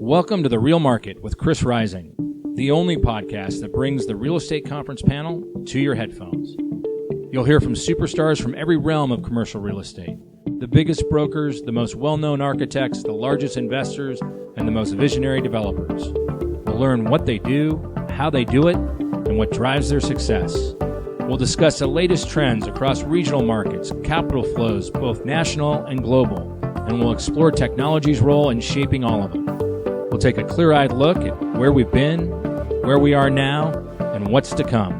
Welcome to The Real Market with Chris Rising, the only podcast that brings the real estate conference panel to your headphones. You'll hear from superstars from every realm of commercial real estate, the biggest brokers, the most well-known architects, the largest investors, and the most visionary developers. We'll learn what they do, how they do it, and what drives their success. We'll discuss the latest trends across regional markets, capital flows, both national and global, and we'll explore technology's role in shaping all of them. We'll take a clear-eyed look at where we've been, where we are now, and what's to come.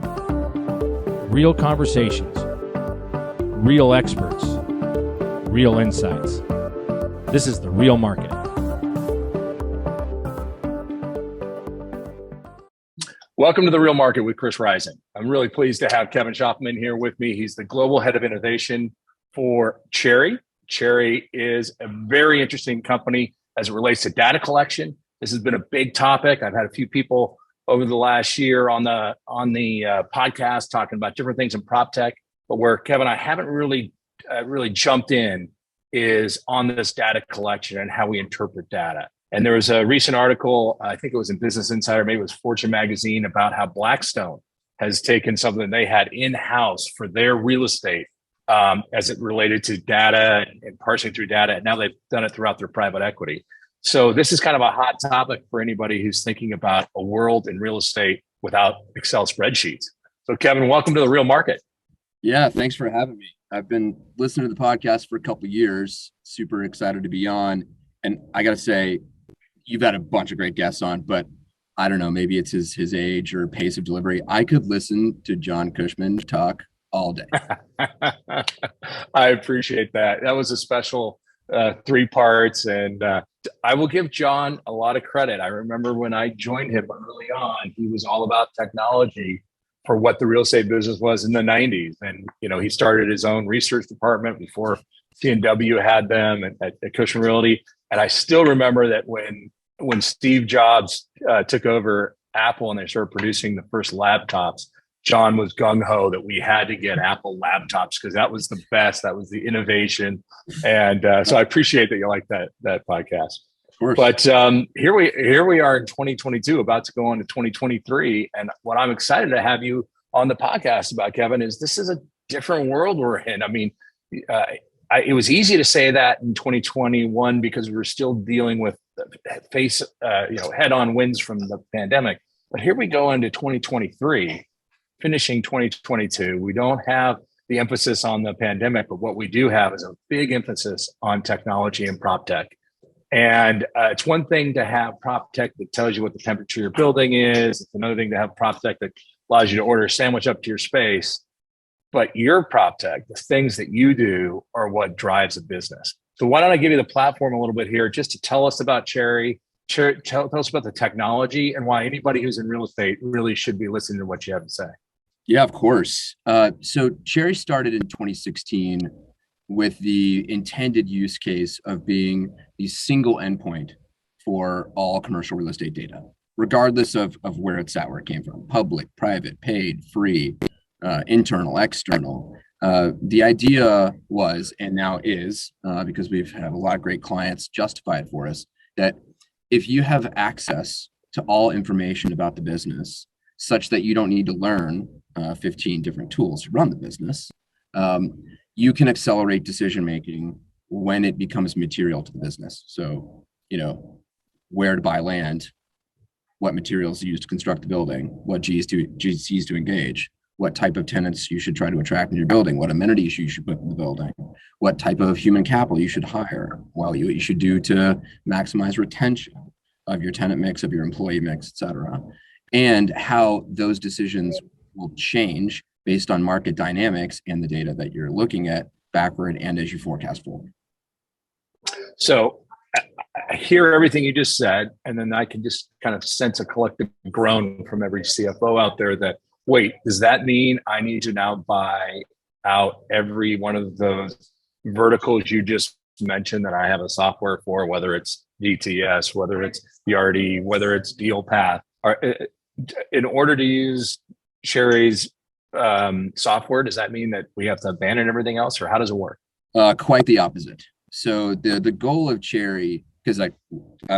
Real conversations, real experts, real insights. This is The Real Market. Welcome to The Real Market with Chris Rising. I'm really pleased to have Kevin Shtofman here with me. He's the Global Head of Innovation for Cherre. Cherre is a very interesting company as it relates to data collection. This has been a big topic. I've had a few people over the last year on the podcast talking about different things in prop tech, but where Kevin, I haven't really jumped in is on this data collection and how we interpret data. And there was a recent article, I think it was in Business Insider, maybe it was Fortune magazine, about how Blackstone has taken something they had in-house for their real estate as it related to data and parsing through data. And now they've done it throughout their private equity. So this is kind of a hot topic for anybody who's thinking about a world in real estate without Excel spreadsheets. So Kevin, welcome to The Real Market. Yeah, thanks for having me. I've been listening to the podcast for a couple of years, super excited to be on. And I got to say, you've had a bunch of great guests on, but I don't know, maybe it's his age or pace of delivery. I could listen to John Cushman talk all day. I appreciate that. That was a special 3 parts. And I will give John a lot of credit. I remember when I joined him early on, he was all about technology for what the real estate business was in the 90s. And, you know, he started his own research department before C&W had them at Cushman Realty. And I still remember that when Steve Jobs took over Apple and they started producing the first laptops, John was gung-ho that we had to get Apple laptops because that was the best. That was the innovation. And so I appreciate that you like that podcast. Of course. But here we are in 2022, about to go on to 2023. And what I'm excited to have you on the podcast about, Kevin, is this is a different world we're in. I mean, it was easy to say that in 2021 because we were still dealing with head-on wins from the pandemic. But here we go into 2023. Finishing 2022, we don't have the emphasis on the pandemic, but what we do have is a big emphasis on technology and prop tech. And it's one thing to have prop tech that tells you what the temperature of your building is. It's another thing to have prop tech that allows you to order a sandwich up to your space. But your prop tech, the things that you do, are what drives a business. So why don't I give you the platform a little bit here just to tell us about Cherre. Tell us about the technology and why anybody who's in real estate really should be listening to what you have to say. Yeah, of course. So Cherre started in 2016 with the intended use case of being the single endpoint for all commercial real estate data, regardless of where it's at, where it came from, public, private, paid, free, internal, external. The idea was, and now is, because we've had a lot of great clients justify it for us, that if you have access to all information about the business, such that you don't need to learn 15 different tools to run the business, you can accelerate decision-making when it becomes material to the business. So, you know, where to buy land, what materials to use to construct the building, what GCs to engage, what type of tenants you should try to attract in your building, what amenities you should put in the building, what type of human capital you should hire, what you should do to maximize retention of your tenant mix, of your employee mix, et cetera, and how those decisions will change based on market dynamics and the data that you're looking at backward and as you forecast forward. So I hear everything you just said, and then I can just kind of sense a collective groan from every CFO out there that, wait, does that mean I need to now buy out every one of those verticals you just mentioned that I have a software for, whether it's DTS, whether it's DRD, whether it's DealPath? In order to use Cherre's software, does that mean that we have to abandon everything else, or how does it work? Quite the opposite. So the goal of Cherre because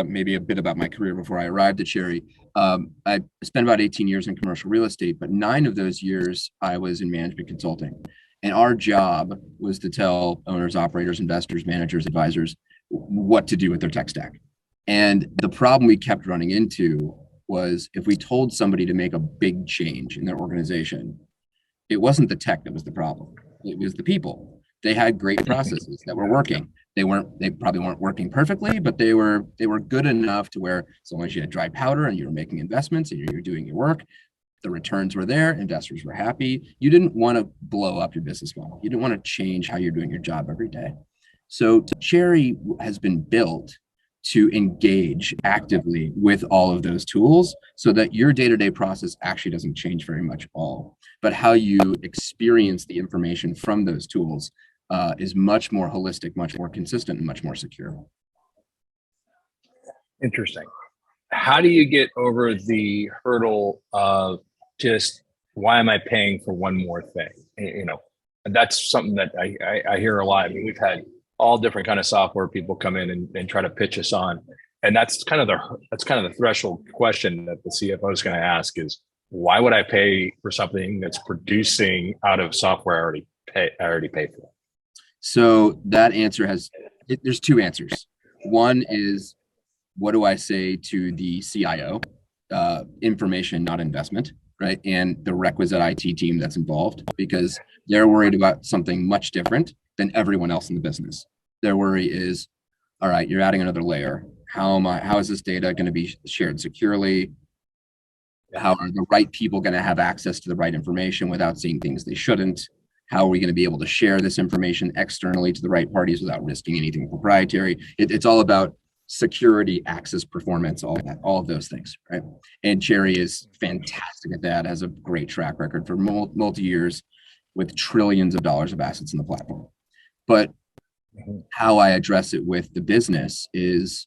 maybe a bit about my career before I arrived at Cherre. I spent about 18 years in commercial real estate, but 9 of those years I was in management consulting. And our job was to tell owners, operators, investors, managers, advisors what to do with their tech stack. And the problem we kept running into was if we told somebody to make a big change in their organization, it wasn't the tech that was the problem. It was the people. They had great processes that were working. They probably weren't working perfectly, but they were good enough to where as long as you had dry powder and you were making investments and you're doing your work, the returns were there, investors were happy. You didn't want to blow up your business model. You didn't want to change how you're doing your job every day. So Cherre has been built to engage actively with all of those tools so that your day-to-day process actually doesn't change very much at all. But how you experience the information from those tools is much more holistic, much more consistent, and much more secure. Interesting. How do you get over the hurdle of just, why am I paying for one more thing? You know, and that's something that I hear a lot. I mean, we've had all different kind of software people come in and try to pitch us on. And that's kind of the threshold question that the CFO is going to ask is, why would I pay for something that's producing out of software I already paid for? So that answer there's 2 answers. One is, what do I say to the CIO? Information, not investment, right? And the requisite IT team that's involved, because they're worried about something much different than everyone else in the business. Their worry is, all right, you're adding another layer. How is this data going to be shared securely? How are the right people going to have access to the right information without seeing things they shouldn't? How are we going to be able to share this information externally to the right parties without risking anything proprietary? It's all about security, access, performance, all of those things, right? And Cherre is fantastic at that, has a great track record for multi years with trillions of dollars of assets in the platform. But how I address it with the business is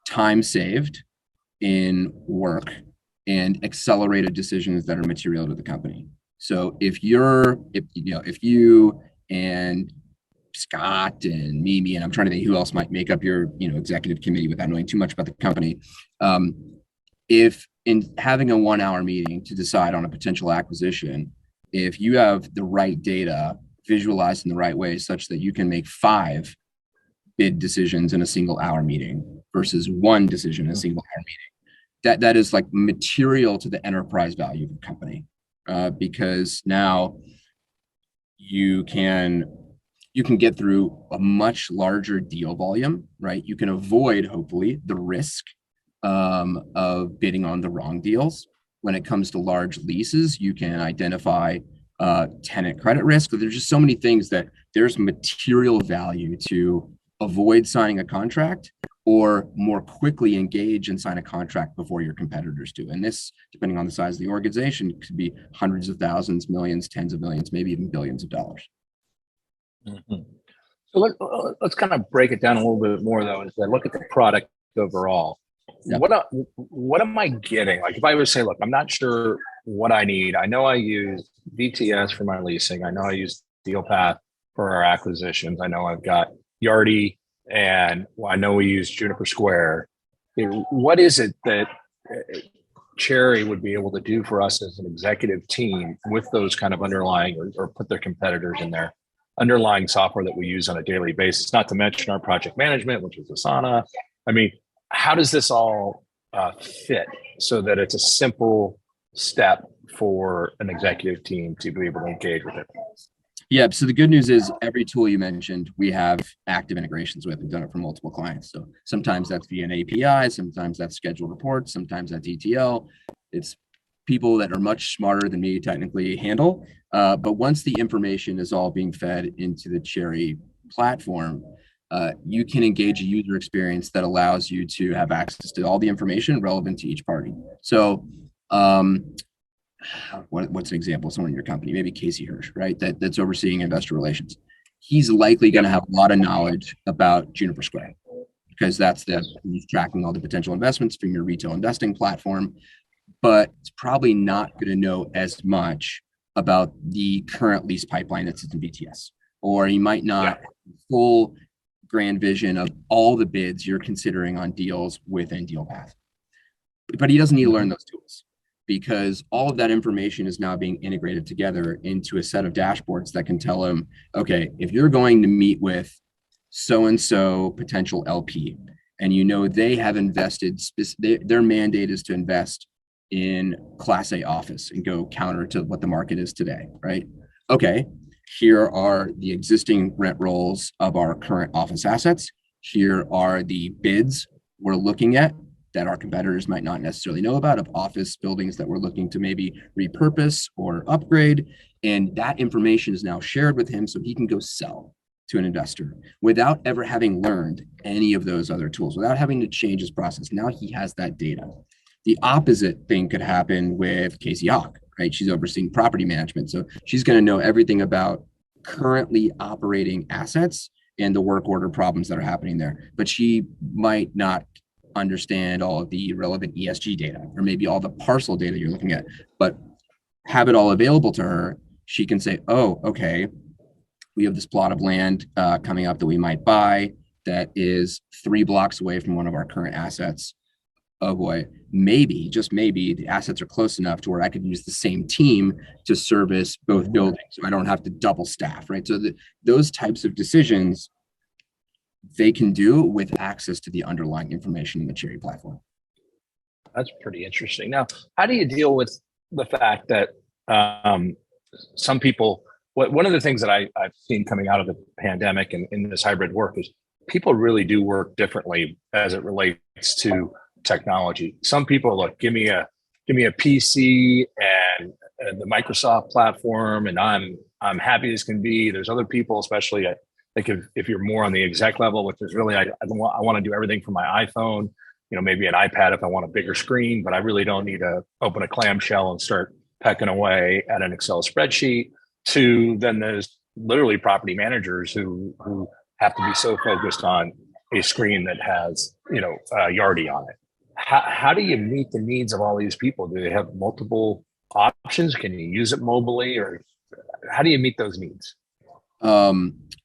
time saved in work and accelerated decisions that are material to the company. So if you and Scott and Mimi, and I'm trying to think who else might make up your executive committee without knowing too much about the company, if in having a 1-hour meeting to decide on a potential acquisition, if you have the right data visualized in the right way such that you can make 5 bid decisions in a single hour meeting versus 1 decision in a single hour meeting, that is like material to the enterprise value of the company, because now you can get through a much larger deal volume, right? You can avoid, hopefully, the risk of bidding on the wrong deals. When it comes to large leases, you can identify tenant credit risk. So there's just so many things that there's material value to avoid signing a contract or more quickly engage and sign a contract before your competitors do. And this, depending on the size of the organization, could be hundreds of thousands, millions, tens of millions, maybe even billions of dollars. Mm-hmm. So let's kind of break it down a little bit more, though, as I look at the product overall. Yeah. What am I getting? Like, if I would say, look, I'm not sure what I need. I know I use VTS for my leasing. I know I use DealPath for our acquisitions. I know I've got Yardi, and I know we use Juniper Square. What is it that Cherre would be able to do for us as an executive team with those kind of underlying or put their competitors in there? Underlying software that we use on a daily basis, not to mention our project management, which is Asana. I mean, how does this all fit so that it's a simple step for an executive team to be able to engage with it? Yeah, so the good news is every tool you mentioned, we have active integrations with. We've done it for multiple clients. So sometimes that's via an API, sometimes that's scheduled reports, sometimes that's ETL. It's people that are much smarter than me technically handle. But once the information is all being fed into the Cherre platform, you can engage a user experience that allows you to have access to all the information relevant to each party. So what's an example of someone in your company? Maybe Casey Hirsch, right? That's overseeing investor relations. He's likely going to have a lot of knowledge about Juniper Square because he's tracking all the potential investments from your retail investing platform, but it's probably not going to know as much about the current lease pipeline that sits in VTS, or he might not have full grand vision of all the bids you're considering on deals within DealPath. But he doesn't need to learn those tools, because all of that information is now being integrated together into a set of dashboards that can tell him, okay, if you're going to meet with so-and-so potential LP, and you know they have invested, their mandate is to invest in Class A office and go counter to what the market is today, right? Okay, here are the existing rent rolls of our current office assets. Here are the bids we're looking at that our competitors might not necessarily know about, of office buildings that we're looking to maybe repurpose or upgrade. And that information is now shared with him so he can go sell to an investor without ever having learned any of those other tools, without having to change his process. Now he has that data. The opposite thing could happen with Casey Hawk, right? She's overseeing property management. So she's going to know everything about currently operating assets and the work order problems that are happening there. But she might not understand all of the relevant ESG data, or maybe all the parcel data you're looking at, but have it all available to her. She can say, oh, okay, we have this plot of land coming up that we might buy that is 3 blocks away from one of our current assets. Oh boy, maybe, just maybe, the assets are close enough to where I could use the same team to service both buildings, so I don't have to double staff, right? So those types of decisions they can do with access to the underlying information in the Cherre platform. That's pretty interesting. Now, how do you deal with the fact that some people, one of the things that I've seen coming out of the pandemic and in this hybrid work is people really do work differently as it relates to technology. Some people look, give me a PC and the Microsoft platform, and I'm happy as can be. There's other people, especially like if you're more on the exec level, which is really, I want to do everything from my iPhone, maybe an iPad if I want a bigger screen, but I really don't need to open a clamshell and start pecking away at an Excel spreadsheet. To then there's literally property managers who have to be so focused on a screen that has, Yardi on it. How do you meet the needs of all these people? Do they have multiple options? Can you use it mobily, or how do you meet those needs?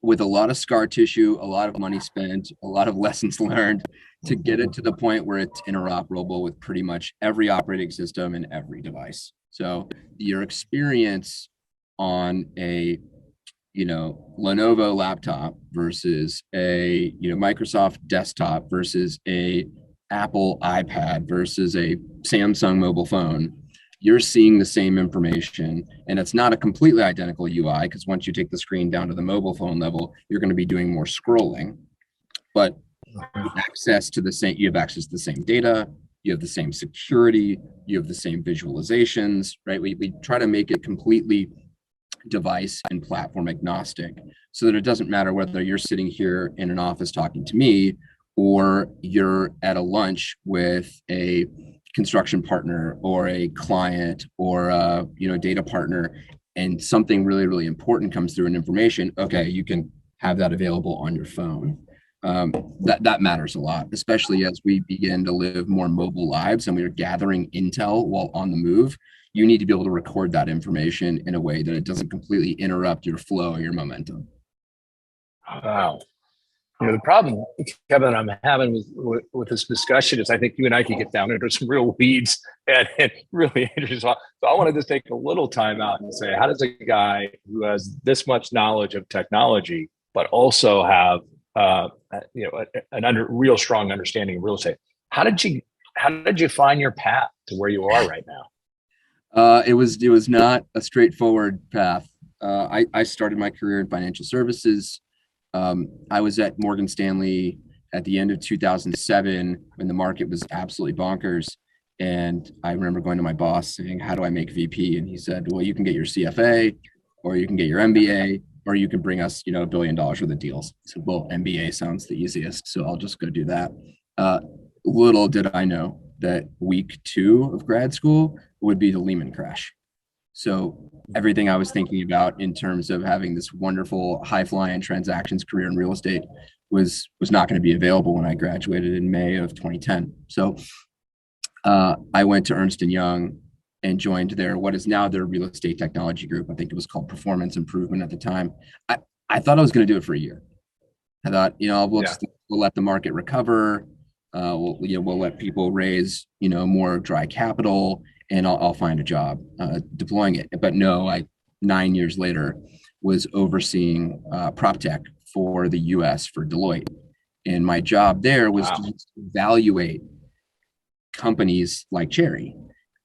With a lot of scar tissue, a lot of money spent, a lot of lessons learned to get it to the point where it's interoperable with pretty much every operating system and every device. So your experience on a Lenovo laptop versus a Microsoft desktop versus a Apple iPad versus a Samsung mobile phone, you're seeing the same information, and it's not a completely identical UI, because once you take the screen down to the mobile phone level, you're going to be doing more scrolling, but you have access to the same data, you have the same security, you have the same visualizations, right? We try to make it completely device and platform agnostic, so that it doesn't matter whether you're sitting here in an office talking to me or you're at a lunch with a construction partner or a client or a data partner, and something really, really important comes through in information. Okay, you can have that available on your phone. That matters a lot, especially as we begin to live more mobile lives and we're gathering intel while on the move. You need to be able to record that information in a way that it doesn't completely interrupt your flow or your momentum. Wow. The problem, Kevin, I'm having with this discussion is I think you and I can get down into some real weeds and really interesting. So I want to just take a little time out and say, how does a guy who has this much knowledge of technology, but also have real strong understanding of real estate, how did you find your path to where you are right now? It was not a straightforward path. I started my career in financial services. I was at Morgan Stanley at the end of 2007 when the market was absolutely bonkers. And I remember going to my boss saying, how do I make VP? And he said, well, you can get your CFA, or you can get your MBA, or you can bring us, $1 billion worth of deals. I said, well, MBA sounds the easiest, so I'll just go do that. Little did I know that week 2 of grad school would be the Lehman crash. So everything I was thinking about in terms of having this wonderful high-flying transactions career in real estate was not going to be available when I graduated in May of 2010. So I went to Ernst & Young and joined what is now their real estate technology group. I think it was called Performance Improvement at the time. I thought I was going to do it for a year. I thought, we'll Yeah. just we'll let the market recover. We'll let people raise, more dry capital, and I'll find a job deploying it. But no, 9 years later was overseeing prop tech for the U.S. for Deloitte, and my job there was to evaluate companies like Cherre.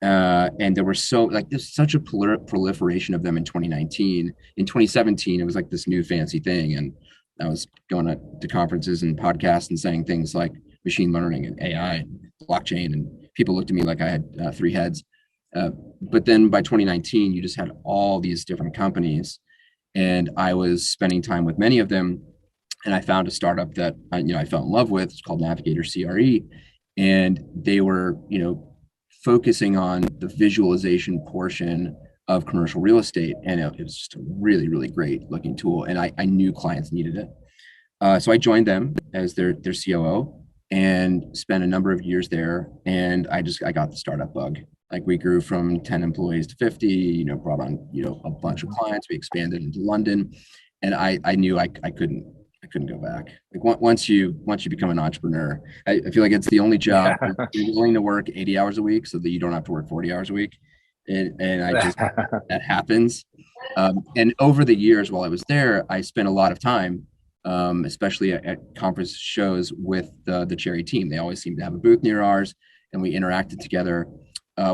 And there were there's such a proliferation of them in 2019. In 2017, it was like this new fancy thing. And I was going to conferences and podcasts and saying things like machine learning and AI and blockchain. And people looked at me like I had three heads. But then by 2019, you just had all these different companies. And I was spending time with many of them. And I found a startup that I fell in love with. It's called Navigator CRE. And they were, focusing on the visualization portion of commercial real estate. And it was just a really, really great looking tool. And I knew clients needed it. So I joined them as their COO and spent a number of years there. And I got the startup bug. Like we grew from 10 employees to 50, brought on, a bunch of clients. We expanded into London. And I knew I couldn't go back. Like once you become an entrepreneur, I feel like it's the only job you're willing to work 80 hours a week so that you don't have to work 40 hours a week. And I just, that happens. And over the years while I was there, I spent a lot of time, especially at conference shows with the Cherre team. They always seemed to have a booth near ours and we interacted together.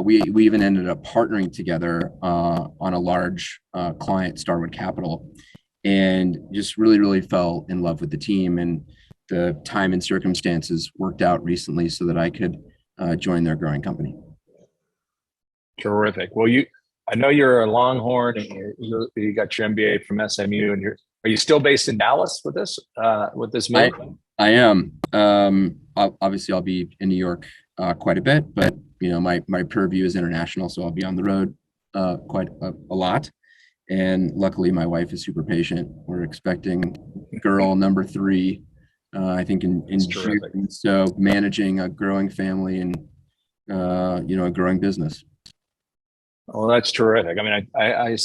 We even ended up partnering together on a large client, Starwood Capital, and just really, really fell in love with the team, and the time and circumstances worked out recently so that I could join their growing company. Terrific. Well, I know you're a Longhorn, and you got your MBA from SMU, and are you still based in Dallas with this move? I am. Obviously, I'll be in New York quite a bit, but my purview is international, so I'll be on the road quite a lot. And luckily, my wife is super patient. We're expecting girl number 3, I think in June. So managing a growing family and a growing business. Well, that's terrific. I mean,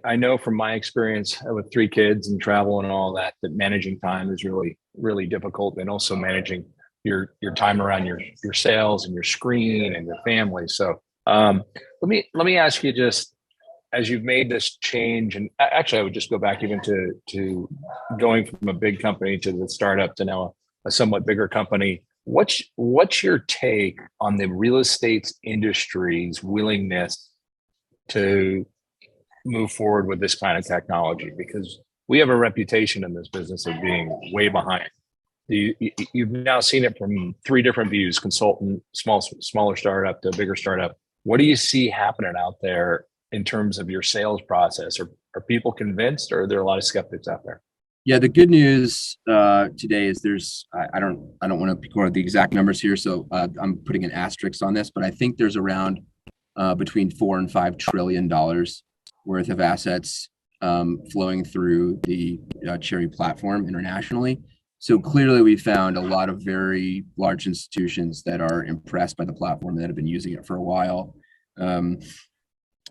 I know from my experience with 3 kids and travel and all that managing time is really, really difficult, and also managing your time around your sales and your screen and your family. So let me ask you, just as you've made this change, and actually I would just go back even to going from a big company to the startup to now a somewhat bigger company. What's your take on the real estate industry's willingness to move forward with this kind of technology? Because we have a reputation in this business of being way behind. You've now seen it from 3 different views: consultant, smaller startup to a bigger startup. What do you see happening out there in terms of your sales process? Are people convinced, or are there a lot of skeptics out there? Yeah, the good news today is I don't want to quote the exact numbers here, so I'm putting an asterisk on this, but I think there's around between $4 and $5 trillion worth of assets flowing through the Cherre platform internationally. So clearly, we found a lot of very large institutions that are impressed by the platform, that have been using it for a while.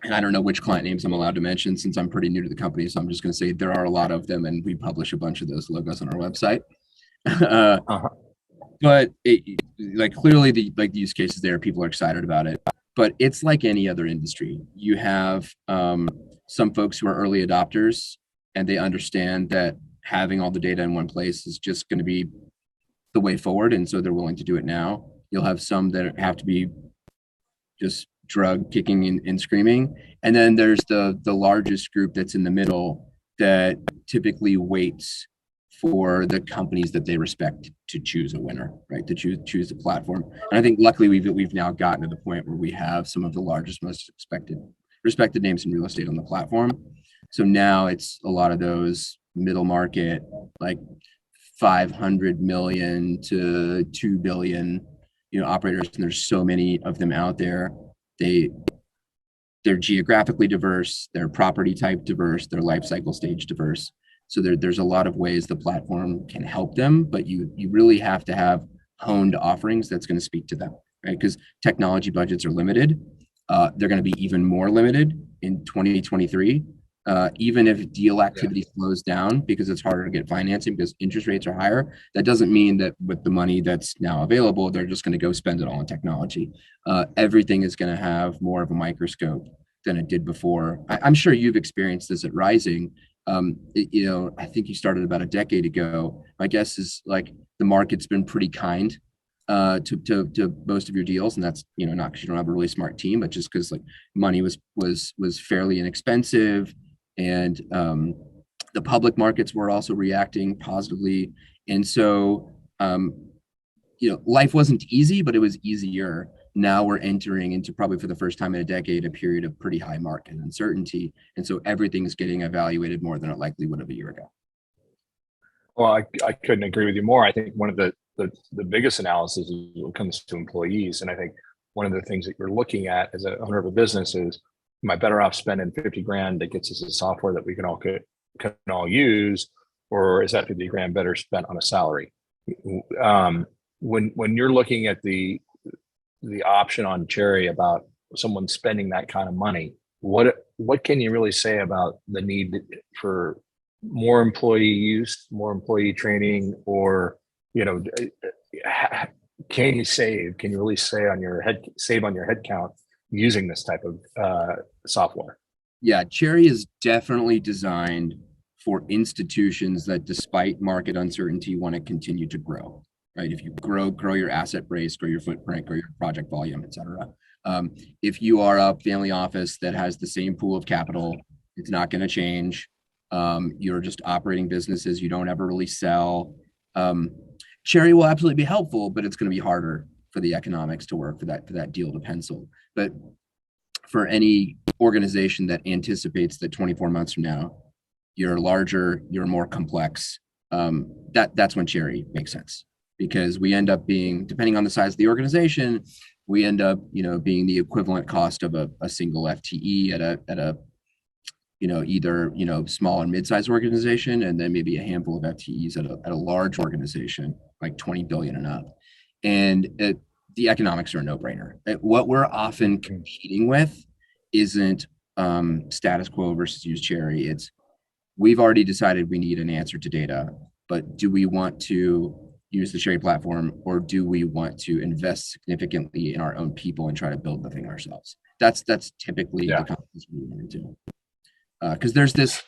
And I don't know which client names I'm allowed to mention since I'm pretty new to the company. So I'm just going to say there are a lot of them, and we publish a bunch of those logos on our website. But clearly the use cases there, people are excited about it. But it's like any other industry. You have some folks who are early adopters, and they understand that having all the data in one place is just going to be the way forward, and so they're willing to do it now. You'll have some that have to be just drug kicking and screaming, and then there's the largest group that's in the middle that typically waits for the companies that they respect to choose a winner, right? To choose a platform. And I think luckily we've now gotten to the point where we have some of the largest, most respected names in real estate on the platform. So now it's a lot of those middle market, like 500 million to 2 billion, operators, and there's so many of them out there. They're geographically diverse, they're property type diverse, they're life cycle stage diverse. So there's a lot of ways the platform can help them, but you really have to have honed offerings that's going to speak to them, right? Because technology budgets are limited. They're going to be even more limited in 2023 Even if deal activity slows down because it's harder to get financing because interest rates are higher, that doesn't mean that with the money that's now available, they're just going to go spend it all on technology. Everything is going to have more of a microscope than it did before. I'm sure you've experienced this at Rising. I think you started about a decade ago. My guess is like the market's been pretty kind to most of your deals, and that's not because you don't have a really smart team, but just because like money was fairly inexpensive, and the public markets were also reacting positively, and so life wasn't easy, but it was easier. Now we're entering into, probably for the first time in a decade, a period of pretty high market uncertainty. And so everything's getting evaluated more than it likely would have a year ago. Well, I couldn't agree with you more. I think one of the biggest analysis is when it comes to employees. And I think one of the things that you're looking at as an owner of a business is, am I better off spending 50 grand that gets us a software that we can all use, or is that 50 grand better spent on a salary? When you're looking at the option on Cherre about someone spending that kind of money, what can you really say about the need for more employee use, more employee training, or can you really save on your head count using this type of software? Yeah, Cherre is definitely designed for institutions that, despite market uncertainty, want to continue to grow. Right? If you grow your asset base, grow your footprint, grow your project volume, et cetera. If you are a family office that has the same pool of capital, it's not going to change. You're just operating businesses. You don't ever really sell. Cherre will absolutely be helpful, but it's going to be harder for the economics to work for that deal to pencil. But for any organization that anticipates that 24 months from now, you're larger, you're more complex, that's when Cherre makes sense. Because we end up being, depending on the size of the organization, we end up, being the equivalent cost of a single FTE at a either small and mid-sized organization, and then maybe a handful of FTEs at a large organization like 20 billion and up. And the economics are a no-brainer. What we're often competing with isn't status quo versus use Cherre. It's, we've already decided we need an answer to data, but do we want to use the Cherre platform, or do we want to invest significantly in our own people and try to build the thing ourselves? That's typically the companies we run into. Because there's this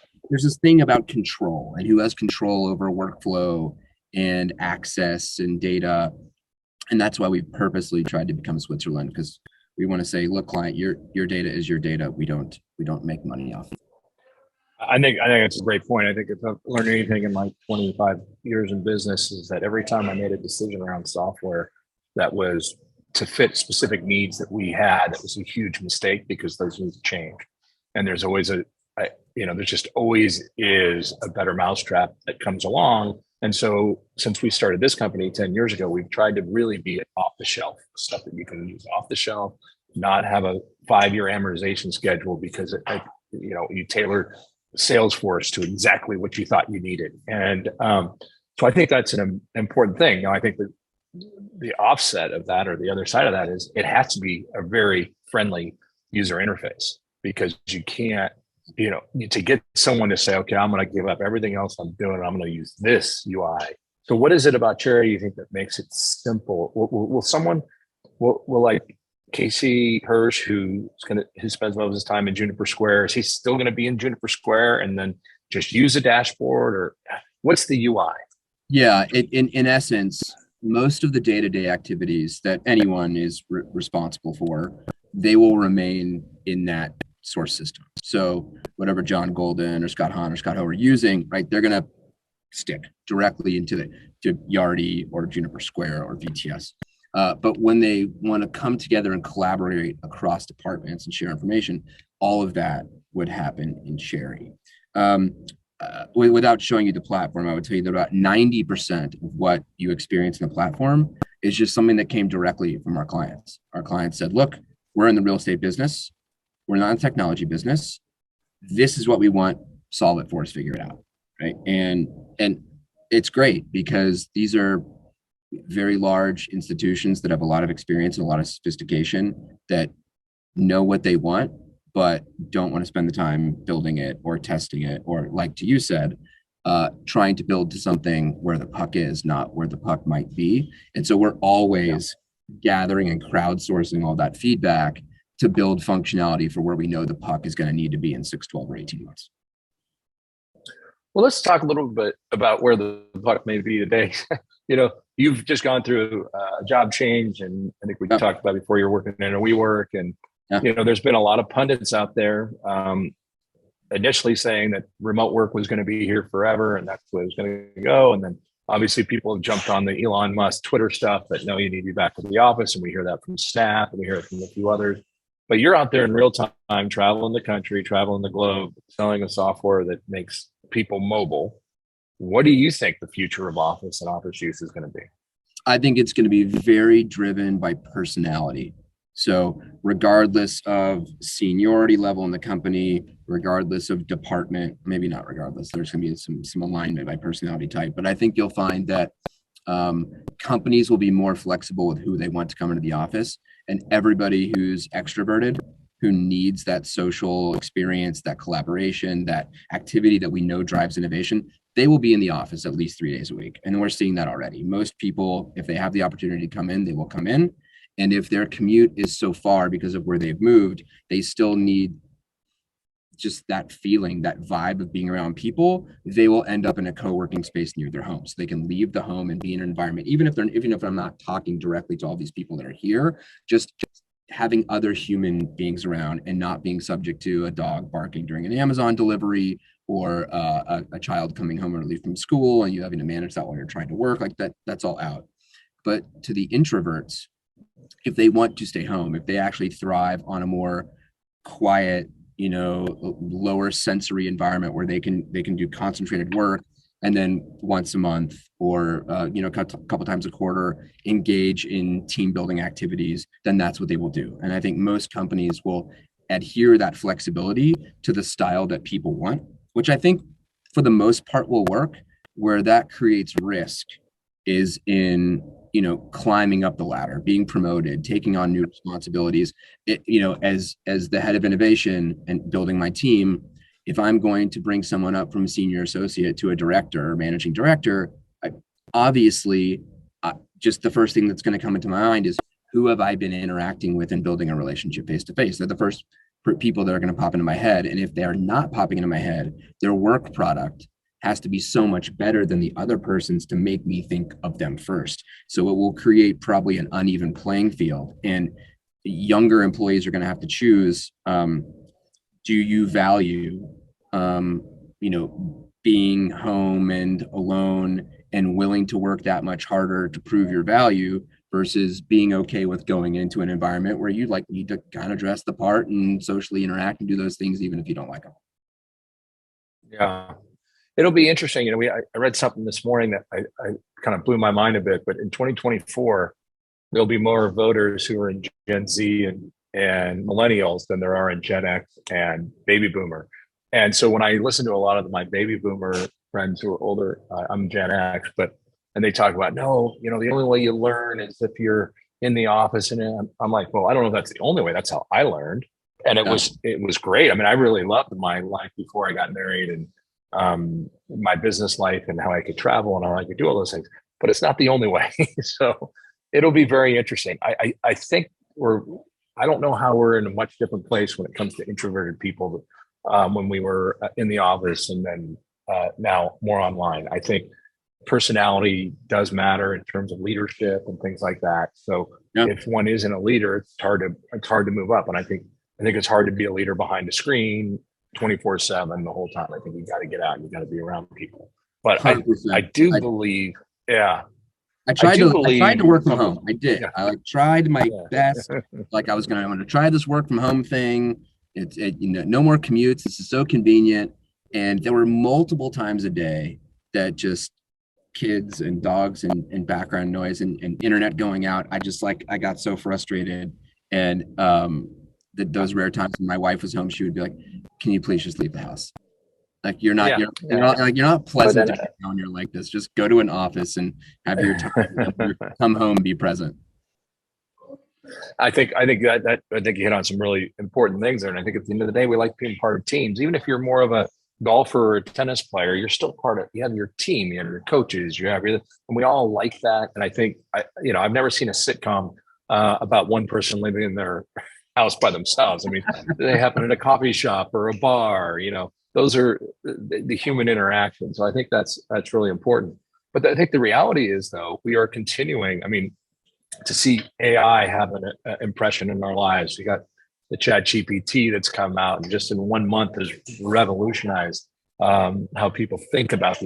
thing about control, and who has control over workflow and access and data. And that's why we purposely tried to become Switzerland, because we want to say, look, client, your data is your data. We don't make money off it. I think it's a great point. I think if I've learned anything in my 25 years in business, is that every time I made a decision around software that was to fit specific needs that we had, it was a huge mistake, because those needs change. And there's always there just always is a better mousetrap that comes along. And so since we started this company 10 years ago, we've tried to really be off the shelf, stuff that you can use off the shelf, not have a 5-year amortization schedule, because you tailor Salesforce to exactly what you thought you needed. And so I think that's an important thing. I think that the offset of that, or the other side of that, is it has to be a very friendly user interface, because you can't, to get someone to say, okay, I'm going to give up everything else I'm doing, I'm going to use this UI. So what is it about Cherre you think that makes it simple? Will someone like Casey Hirsch, who spends most of his time in Juniper Square, is he still going to be in Juniper Square and then just use a dashboard, or what's the UI? Yeah, in essence, most of the day-to-day activities that anyone is responsible for, they will remain in that source system. So whatever John Golden or Scott Hahn or Scott Ho are using, right, they're going to stick directly to Yardi or Juniper Square or VTS. But when they want to come together and collaborate across departments and share information, all of that would happen in Cherre. Without showing you the platform, I would tell you that about 90% of what you experience in the platform is just something that came directly from our clients. Our clients said, look, we're in the real estate business. We're not in the technology business. This is what we want. Solve it for us, figure it out. Right. And it's great, because these are very large institutions that have a lot of experience and a lot of sophistication, that know what they want, but don't want to spend the time building it or testing it, or like you said, trying to build to something where the puck is, not where the puck might be. And so we're always gathering and crowdsourcing all that feedback to build functionality for where we know the puck is going to need to be in 6, 12, or 18 months. Well, let's talk a little bit about where the puck may be today. You've just gone through a job change, and I think we talked about before, you're working in a WeWork, and there's been a lot of pundits out there initially saying that remote work was going to be here forever, and that's where it was going to go. And then obviously people have jumped on the Elon Musk Twitter stuff that no, you need to be back to the office, and we hear that from Snap, and we hear it from a few others. But you're out there in real time, traveling the country, traveling the globe, selling a software that makes people mobile. What do you think the future of office and office use is going to be? I think it's going to be very driven by personality. So regardless of seniority level in the company, regardless of department, maybe not regardless, there's going to be some alignment by personality type. But I think you'll find that companies will be more flexible with who they want to come into the office, and everybody who's extroverted, who needs that social experience, that collaboration, that activity that we know drives innovation, they will be in the office at least 3 days a week. And we're seeing that already. Most people, if they have the opportunity to come in, they will come in. And if their commute is so far because of where they've moved, they still need just that feeling, that vibe of being around people. They will end up in a co-working space near their home, so they can leave the home and be in an environment, even if I'm not talking directly to all these people that are here, just having other human beings around and not being subject to a dog barking during an Amazon delivery, or a child coming home early from school and you having to manage that while you're trying to work. Like that's all out. But to the introverts, if they want to stay home, if they actually thrive on a more quiet, lower sensory environment where they can do concentrated work, and then once a month or a couple times a quarter engage in team building activities, then that's what they will do. And I think most companies will adhere that flexibility to the style that people want, which I think for the most part will work. Where that creates risk is in climbing up the ladder, being promoted, taking on new responsibilities. As the head of innovation and building my team, if I'm going to bring someone up from a senior associate to a director or managing director, obviously, just the first thing that's going to come into my mind is, who have I been interacting with and building a relationship face to face? They're the first people that are going to pop into my head. And if they're not popping into my head, their work product has to be so much better than the other person's to make me think of them first. So it will create probably an uneven playing field. And younger employees are going to have to choose, do you value, being home and alone and willing to work that much harder to prove your value, versus being okay with going into an environment where you need to kind of dress the part and socially interact and do those things, even if you don't like them. Yeah. It'll be interesting. I read something this morning that I kind of blew my mind a bit, but in 2024, there'll be more voters who are in Gen Z and millennials than there are in Gen X and baby boomer. And so when I listen to a lot of my baby boomer friends who are older, I'm Gen X, and they talk about, no, the only way you learn is if you're in the office. And I'm like, well, I don't know if that's the only way. That's how I learned. And it was great. I mean, I really loved my life before I got married, and my business life, and how I could travel and how I could do all those things, but it's not the only way. So it'll be very interesting. I think I don't know how we're in a much different place when it comes to introverted people when we were in the office, and then now more online. I think personality does matter in terms of leadership and things like that. So if one isn't a leader, it's hard to move up. And I think it's hard to be a leader behind a screen 24/7 the whole time. I think you got to get out. You got to be around people. But I do believe, I tried to work from home. I did. Yeah. I tried my best. I was going to try this work from home thing. No more commutes. This is so convenient. And there were multiple times a day that just kids and dogs and background noise and internet going out. I got so frustrated. And those rare times when my wife was home, she would be like, "Can you please just leave the house? You're not pleasant to get when you're like this. Just go to an office and have your time. Come home, be present." I think you hit on some really important things there. And I think at the end of the day, we like being part of teams. Even if you're more of a golfer or a tennis player, you're still part of. You have your team, you have your coaches, and we all like that. And I think I've never seen a sitcom about one person living in their house by themselves. I mean, they happen in a coffee shop or a bar. Those are the human interaction. So I think that's really important. But I think the reality is, though, we are continuing. I mean, to see AI have an impression in our lives. We got the Chat GPT that's come out and just in 1 month has revolutionized how people think about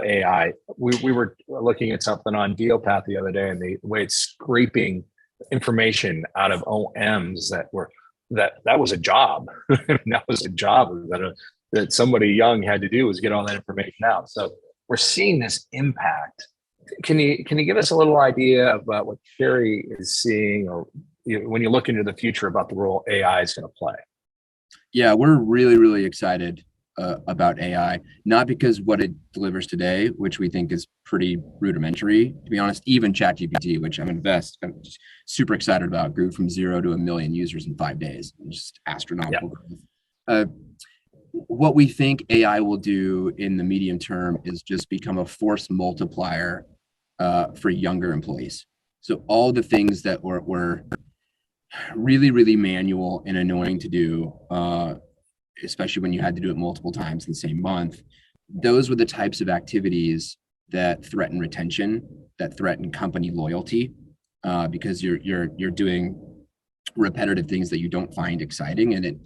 AI. We were looking at something on Dealpath the other day, and the way it's scraping information out of OMs that was a job. That was a job that somebody young had to do, was get all that information out. So we're seeing this impact. Can you give us a little idea about what Cherre is seeing, or when you look into the future, about the role AI is going to play? Yeah, we're really, really excited about AI, not because what it delivers today, which we think is pretty rudimentary, to be honest. Even ChatGPT, which I'm just super excited about, grew from 0 to 1 million users in 5 days. Just astronomical growth. What we think AI will do in the medium term is just become a force multiplier for younger employees. So all the things that were really, really manual and annoying to do, especially when you had to do it multiple times in the same month, those were the types of activities that threaten retention, that threaten company loyalty, because you're doing repetitive things that you don't find exciting, and it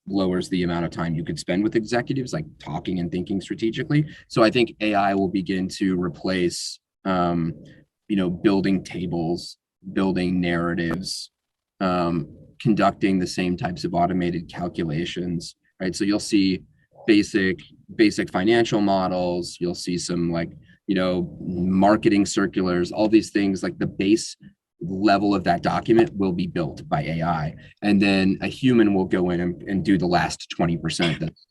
lowers the amount of time you could spend with executives, like talking and thinking strategically. So I think AI will begin to replace, building tables, building narratives, conducting the same types of automated calculations, right? So you'll see basic financial models. You'll see some marketing circulars, all these things. Like the base level of that document will be built by AI, and then a human will go in and do the last 20% that's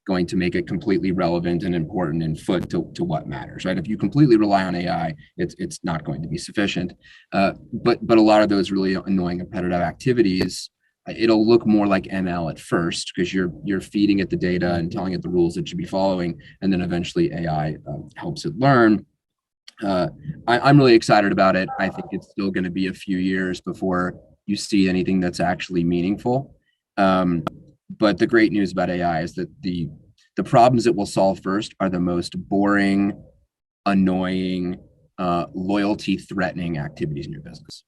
going to make it completely relevant and important and foot to what matters, right? If you completely rely on AI, it's not going to be sufficient. But a lot of those really annoying repetitive activities, it'll look more like ML at first, because you're feeding it the data and telling it the rules it should be following, and then eventually AI helps it learn. I'm really excited about it. I think it's still going to be a few years before you see anything that's actually meaningful. But the great news about AI is that the problems it will solve first are the most boring, annoying, loyalty-threatening activities in your business.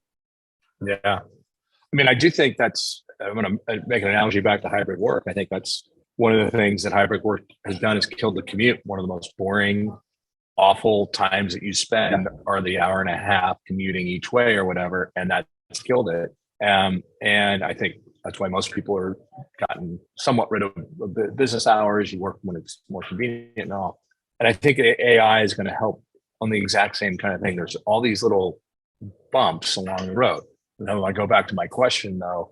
Yeah. I mean, I do think I'm going to make an analogy back to hybrid work. I think that's one of the things that hybrid work has done, is killed the commute. One of the most boring, awful times that you spend are the hour and a half commuting each way or whatever, and that's killed it. And I think that's why most people are gotten somewhat rid of the business hours. You work when it's more convenient and all. And I think AI is going to help on the exact same kind of thing. There's all these little bumps along the road. And then I go back to my question, though,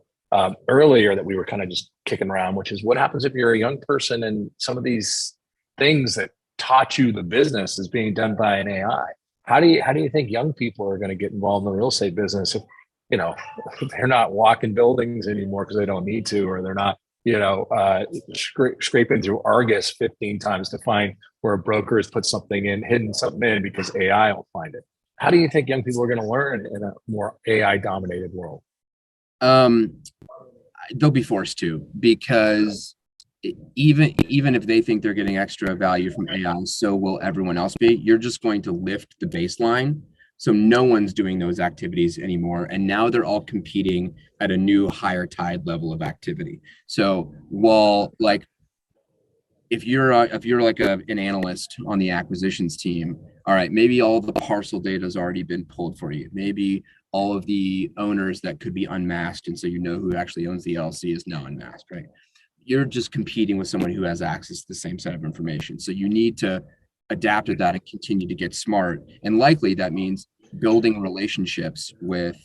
earlier, that we were kind of just kicking around, which is, what happens if you're a young person and some of these things that taught you the business is being done by an AI? How do you think young people are going to get involved in the real estate business if they're not walking buildings anymore because they don't need to, or they're not scraping through Argus 15 times to find where a broker has put hidden something in because AI will find it? How do you think young people are going to learn in a more AI dominated world? They'll be forced to, because even if they think they're getting extra value from AI, so will everyone else be. You're just going to lift the baseline. So no one's doing those activities anymore. And now they're all competing at a new higher tide level of activity. So while if you're an analyst on the acquisitions team, all right, maybe all the parcel data has already been pulled for you. Maybe all of the owners that could be unmasked, and so who actually owns the LLC is now unmasked, right? You're just competing with someone who has access to the same set of information. So you need to adapt to that and continue to get smart. And likely that means building relationships with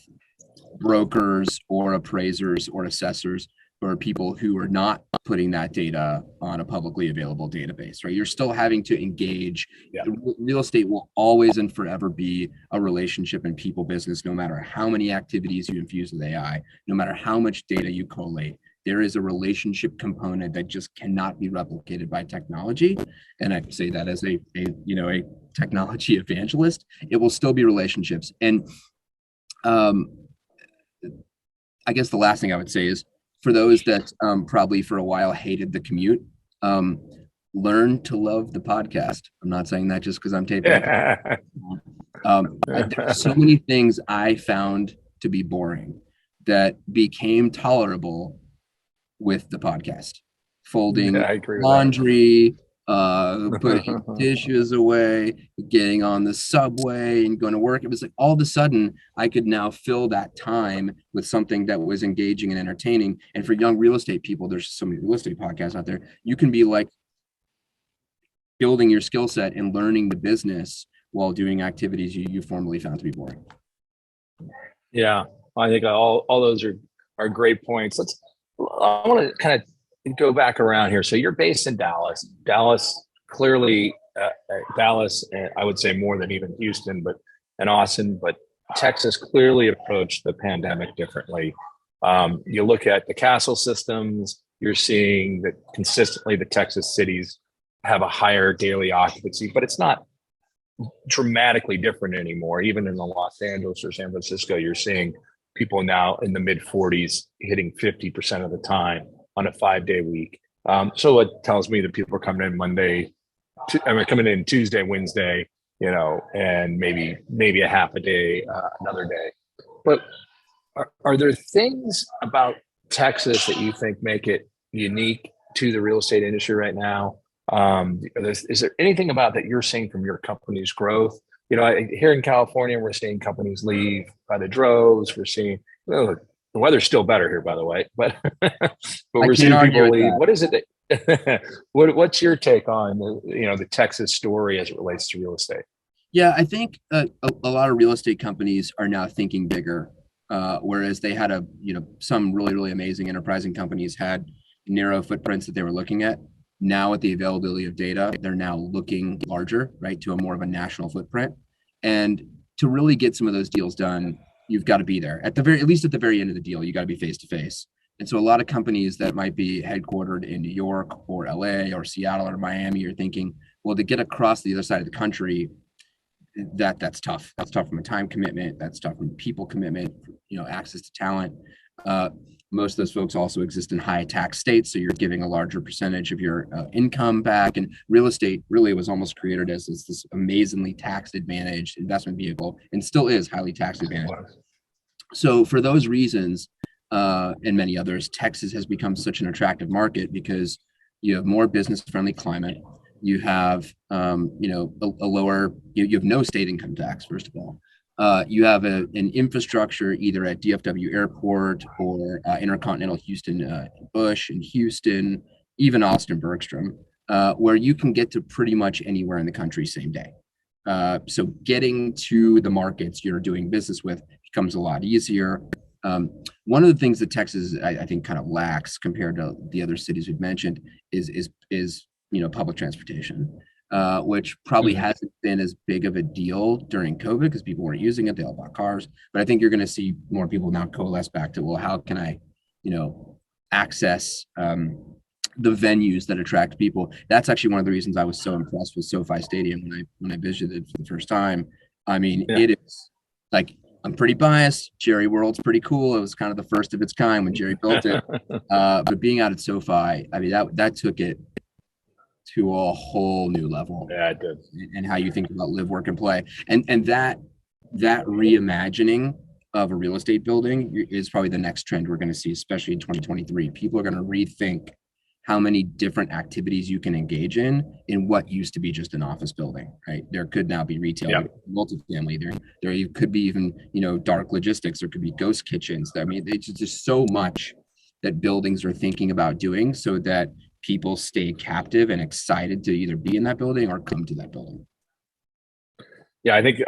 brokers or appraisers or assessors for people who are not putting that data on a publicly available database, right? You're still having to engage. Yeah. Real estate will always and forever be a relationship and people business, no matter how many activities you infuse with AI, no matter how much data you collate. There is a relationship component that just cannot be replicated by technology. And I say that as a technology evangelist. It will still be relationships. And I guess the last thing I would say is, for those that probably for a while hated the commute, learn to love the podcast. I'm not saying that just because I'm taping it. There's so many things I found to be boring that became tolerable with the podcast. Folding laundry, putting dishes away, getting on the subway and going to work. It was like all of a sudden I could now fill that time with something that was engaging and entertaining. And for young real estate people, there's so many real estate podcasts out there. You can be like building your skill set and learning the business while doing activities you formerly found to be boring. Yeah, I think all those are great points. I want to kind of go back around here. So you're based in Dallas. Clearly, Dallas, I would say more than even Houston, and Austin, but Texas clearly approached the pandemic differently. You look at the castle systems, you're seeing that consistently the Texas cities have a higher daily occupancy, but it's not dramatically different anymore. Even in the Los Angeles or San Francisco, you're seeing people now in the mid 40s hitting 50% of the time on a 5-day week. So it tells me that people are coming in coming in Tuesday, Wednesday, and maybe a half a day, another day. But are there things about Texas that you think make it unique to the real estate industry right now? Is there anything about that you're seeing from your company's growth? Here in California, we're seeing companies leave by the droves. We're seeing, the weather's still better here, by the way, but we're seeing people leave. What is it that, what's your take on the Texas story as it relates to real estate? Yeah, I think a lot of real estate companies are now thinking bigger, whereas they had some really, really amazing enterprising companies had narrow footprints that they were looking at. Now with the availability of data, they're now looking larger, right, to a more of a national footprint. And to really get some of those deals done, you've got to be there at least at the very end of the deal. You got to be face to face. And so a lot of companies that might be headquartered in New York or LA or Seattle or Miami are thinking, well, to get across the other side of the country, that's tough. That's tough from a time commitment. That's tough from people commitment, access to talent. Most of those folks also exist in high tax states, so you're giving a larger percentage of your income back. And real estate really was almost created as this amazingly tax advantaged investment vehicle, and still is highly tax advantaged. So for those reasons, and many others, Texas has become such an attractive market because you have more business friendly climate. You have a lower, you have no state income tax, first of all. You have an infrastructure either at DFW Airport or Intercontinental Houston Bush in Houston, even Austin Bergstrom, where you can get to pretty much anywhere in the country same day. So getting to the markets you're doing business with becomes a lot easier. One of the things that Texas, I think, kind of lacks compared to the other cities we've mentioned is public transportation. Which probably hasn't been as big of a deal during COVID because people weren't using it. They all bought cars. But I think you're going to see more people now coalesce back to, well, how can I, access the venues that attract people? That's actually one of the reasons I was so impressed with SoFi Stadium when I visited for the first time. I mean, It is like, I'm pretty biased. Cherre World's pretty cool. It was kind of the first of its kind when Jerry built it. But being out at SoFi, I mean, that took it to a whole new level. Yeah, it did. And how you think about live, work, and play. And that reimagining of a real estate building is probably the next trend we're going to see, especially in 2023. People are going to rethink how many different activities you can engage in what used to be just an office building, right? There could now be retail, multifamily. There could be even, dark logistics. There could be ghost kitchens. I mean, it's just so much that buildings are thinking about doing so that people stay captive and excited to either be in that building or come to that building. Yeah, I think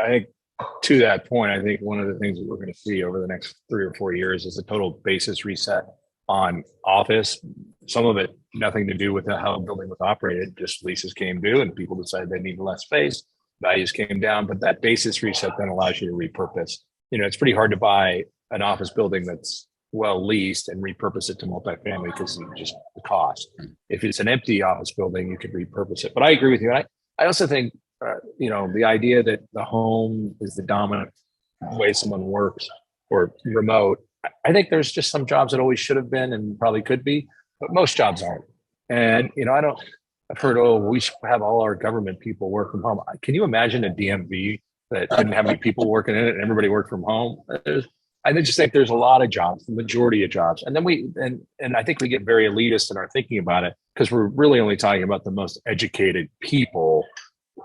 to that point, I think one of the things that we're going to see over the next 3 or 4 years is a total basis reset on office. Some of it nothing to do with how a building was operated, just leases came due and people decided they needed less space, values came down, but that basis reset then allows you to repurpose. It's pretty hard to buy an office building that's well leased and repurpose it to multifamily because of just the cost. If it's an empty office building, you could repurpose it. But I agree with you. I also think, the idea that the home is the dominant way someone works or remote, I think there's just some jobs that always should have been and probably could be, but most jobs aren't. And, I've heard, we should have all our government people work from home. Can you imagine a DMV that didn't have any people working in it and everybody worked from home? I just think there's a lot of jobs, the majority of jobs. And then and I think we get very elitist in our thinking about it because we're really only talking about the most educated people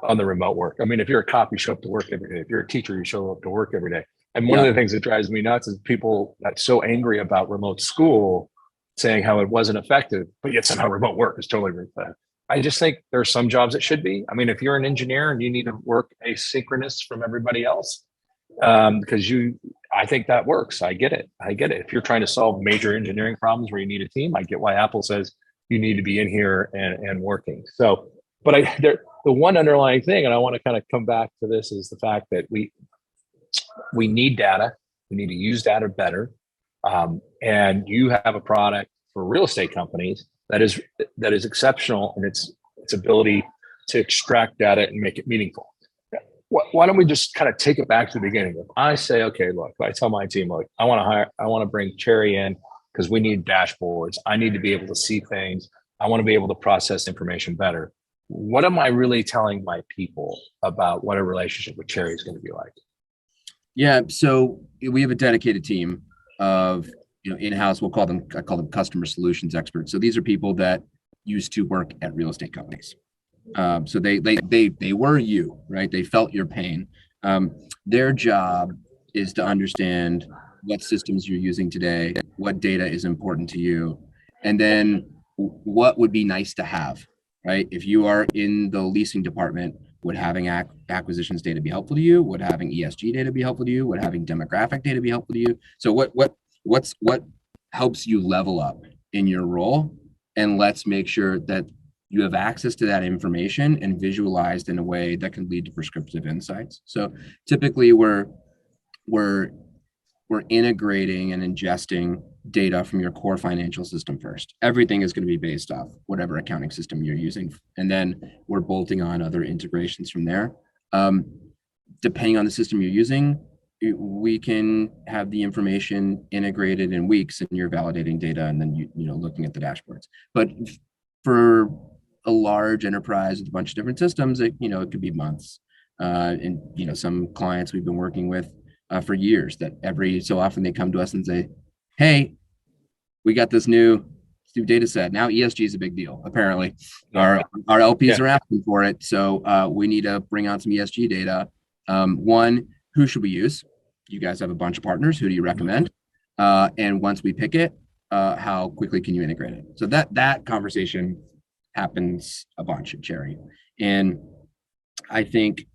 on the remote work. I mean, if you're a cop, you show up to work every day. If you're a teacher, you show up to work every day. And one of the things that drives me nuts is people that's so angry about remote school saying how it wasn't effective, but yet somehow remote work is totally effective. I just think there are some jobs that should be. I mean, if you're an engineer and you need to work asynchronous from everybody else, because I think that works. I get it. If you're trying to solve major engineering problems where you need a team, I get why Apple says you need to be in here and working. So, but the one underlying thing, and I want to kind of come back to this, is the fact that we need data. We need to use data better. And you have a product for real estate companies that is exceptional in its ability to extract data and make it meaningful. Why don't we just kind of take it back to the beginning? If I say, okay, look, I tell my team, look, I want to bring Cherre in because we need dashboards. I need to be able to see things. I want to be able to process information better. What am I really telling my people about what a relationship with Cherre is going to be like? Yeah, so we have a dedicated team of in-house. I call them customer solutions experts. So these are people that used to work at real estate companies. So they were you, right? They felt your pain. Their job is to understand what systems you're using today, what data is important to you, and then what would be nice to have, right? If you are in the leasing department, would having acquisitions data be helpful to you? Would having ESG data be helpful to you? Would having demographic data be helpful to you? So what helps you level up in your role? And let's make sure that you have access to that information and visualized in a way that can lead to prescriptive insights. So typically we're integrating and ingesting data from your core financial system first. Everything is going to be based off whatever accounting system you're using. And then we're bolting on other integrations from there. Depending on the system you're using, we can have the information integrated in weeks and you're validating data and then looking at the dashboards. But for a large enterprise with a bunch of different systems, it could be months. And some clients we've been working with for years that every so often they come to us and say, hey, we got this new data set. Now ESG is a big deal. Apparently our LPs are asking for it. So we need to bring on some ESG data. One, who should we use? You guys have a bunch of partners. Who do you recommend? And once we pick it, how quickly can you integrate it? So that conversation happens a bunch at Cherre. And I think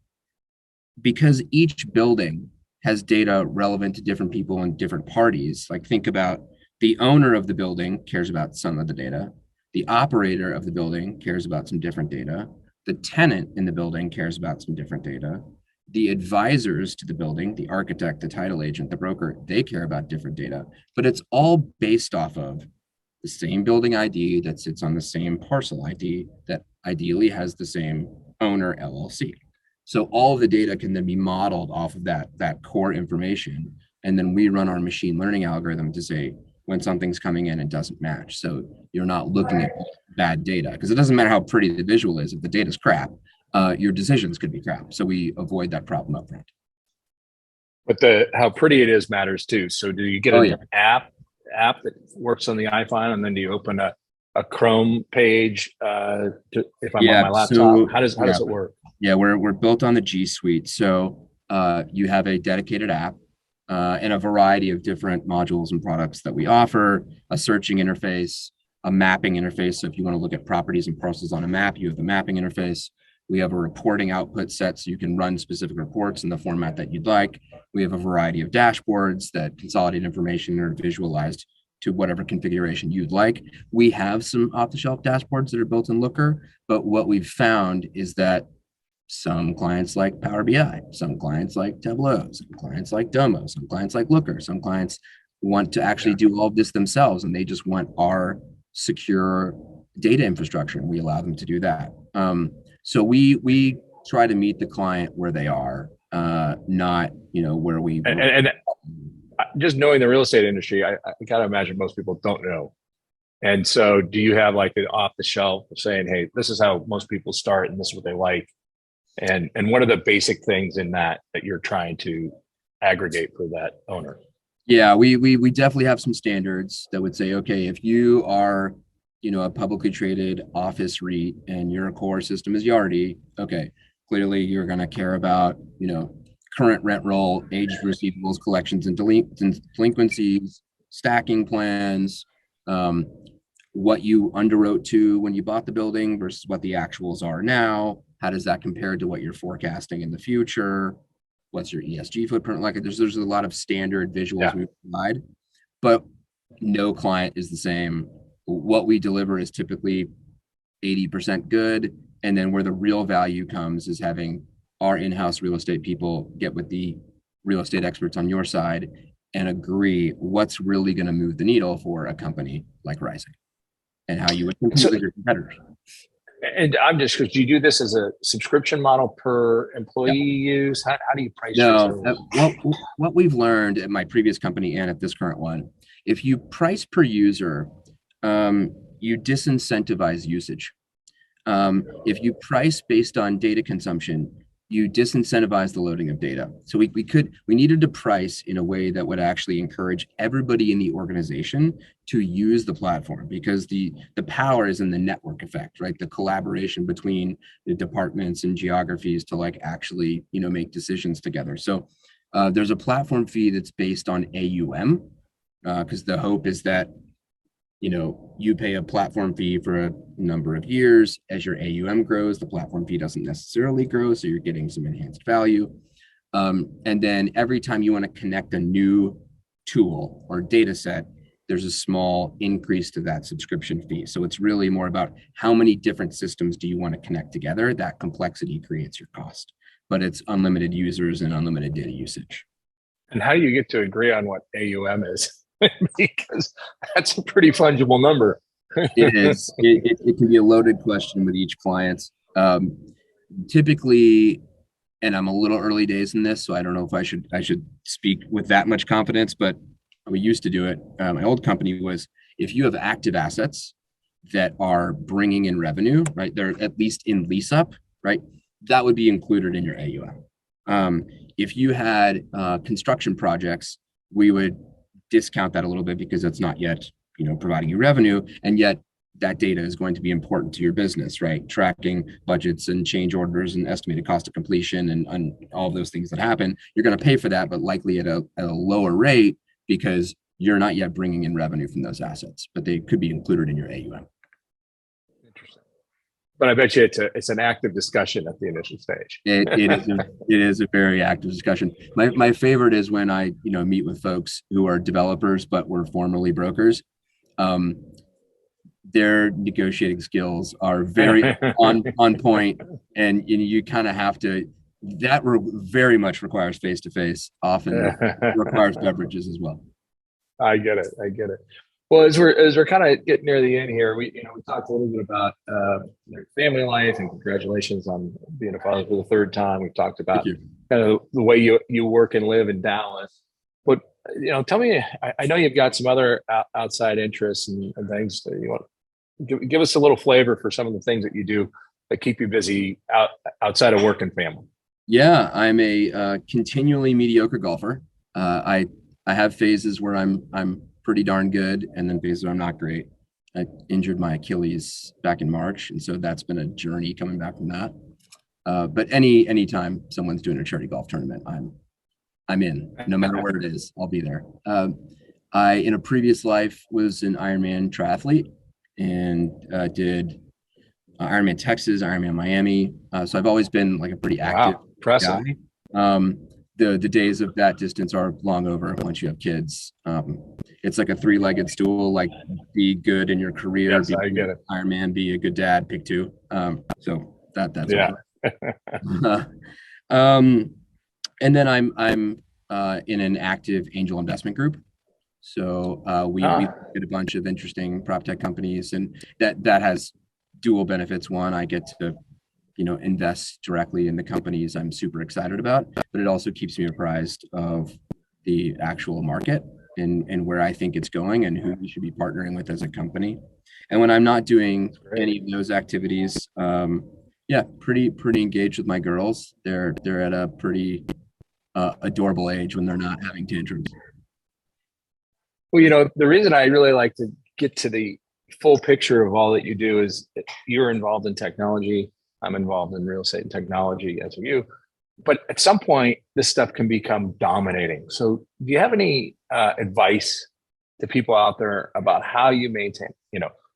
because each building has data relevant to different people and different parties, like think about the owner of the building cares about some of the data. The operator of the building cares about some different data. The tenant in the building cares about some different data. The advisors to the building, the architect, the title agent, the broker, they care about different data, but it's all based off of the same building ID that sits on the same parcel ID that ideally has the same owner LLC. So all of the data can then be modeled off of that core information. And then we run our machine learning algorithm to say when something's coming in and doesn't match. So you're not looking at bad data because it doesn't matter how pretty the visual is. If the data's crap, your decisions could be crap. So we avoid that problem up front. But how pretty it is matters too. So do you get an app that works on the iPhone, and then do you open a Chrome page if I'm on my laptop? So, how does it work? Yeah, we're built on the G Suite. So you have a dedicated app and a variety of different modules and products that we offer, a searching interface, a mapping interface. So if you want to look at properties and parcels on a map, you have the mapping interface. We have a reporting output set so you can run specific reports in the format that you'd like. We have a variety of dashboards that consolidate information or visualized to whatever configuration you'd like. We have some off-the-shelf dashboards that are built in Looker, but what we've found is that some clients like Power BI, some clients like Tableau, some clients like Domo, some clients like Looker, some clients want to actually do all of this themselves, and they just want our secure data infrastructure, and we allow them to do that. So we try to meet the client where they are, not where we. And just knowing the real estate industry, I gotta imagine most people don't know. And so, do you have like an off the shelf saying, "Hey, this is how most people start, and this is what they like," and what are the basic things in that you're trying to aggregate for that owner? Yeah, we definitely have some standards that would say, okay, if you are, a publicly traded office REIT and your core system is Yardi, okay, clearly you're going to care about, current rent roll, aged receivables, collections and delinquencies, stacking plans, what you underwrote to when you bought the building versus what the actuals are now. How does that compare to what you're forecasting in the future? What's your ESG footprint like? There's a lot of standard visuals we provide, but no client is the same. What we deliver is typically 80% good. And then where the real value comes is having our in-house real estate people get with the real estate experts on your side and agree what's really going to move the needle for a company like Rising and how you would compete with your competitors. And I'm just because you do this as a subscription model per employee use. How do you price your service? What we've learned at my previous company and at this current one, if you price per user, you disincentivize usage. If you price based on data consumption, you disincentivize the loading of data. So we needed to price in a way that would actually encourage everybody in the organization to use the platform, because the power is in the network effect, right? The collaboration between the departments and geographies to actually, make decisions together. So there's a platform fee that's based on AUM, because the hope is that you pay a platform fee for a number of years. As your AUM grows, the platform fee doesn't necessarily grow, so you're getting some enhanced value. And then every time you want to connect a new tool or data set, there's a small increase to that subscription fee. So it's really more about how many different systems do you want to connect together. That complexity creates your cost, but it's unlimited users and unlimited data usage. And how do you get to agree on what AUM is? Because that's a pretty fungible number. It is. It can be a loaded question with each client. Typically, and I'm a little early days in this, so I don't know if I should speak with that much confidence, but we used to do it. My old company was, if you have active assets that are bringing in revenue, right? They're at least in lease up, right? That would be included in your AUM. If you had construction projects, we would discount that a little bit because it's not yet, providing you revenue, and yet that data is going to be important to your business, right? Tracking budgets and change orders and estimated cost of completion and all of those things that happen. You're going to pay for that, but likely at a lower rate because you're not yet bringing in revenue from those assets, but they could be included in your AUM. Interesting. But I bet you it's an active discussion at the initial stage. It is a very active discussion. My favorite is when I meet with folks who are developers but were formerly brokers. Their negotiating skills are very on point, and you kind of have to. That very much requires face to face. Often requires beverages as well. I get it. Well, as we're kind of getting near the end here, we talked a little bit about your family life, and congratulations on being a father for the third time. We've talked about kind of the way you work and live in Dallas. But tell me, I know you've got some other outside interests and things that you want. Give us a little flavor for some of the things that you do that keep you busy outside of work and family. Yeah, I'm a continually mediocre golfer. I have phases where I'm pretty darn good, and then phases where I'm not great. I injured my Achilles back in March, and so that's been a journey coming back from that. But anytime someone's doing a charity golf tournament, I'm in. No matter where it is, I'll be there. I, in a previous life, was an Ironman triathlete and did Ironman Texas, Ironman Miami. So I've always been like a pretty active guy. the days of that distance are long over once you have kids. It's like a three-legged stool, like be good in your career, Yes, be I get it. Iron Man, be a good dad, pick two. So that's Yeah. And then I'm in an active angel investment group. So we did a bunch of interesting prop tech companies, and that has dual benefits. One, I get to invest directly in the companies I'm super excited about, but it also keeps me apprised of the actual market and where I think it's going and who we should be partnering with as a company. And when I'm not doing any of those activities, pretty engaged with my girls. They're at a pretty adorable age when they're not having tantrums. Well, the reason I really like to get to the full picture of all that you do is you're involved in technology. I'm involved in real estate and technology, as are you. But at some point, this stuff can become dominating. So do you have any advice to people out there about how you maintain,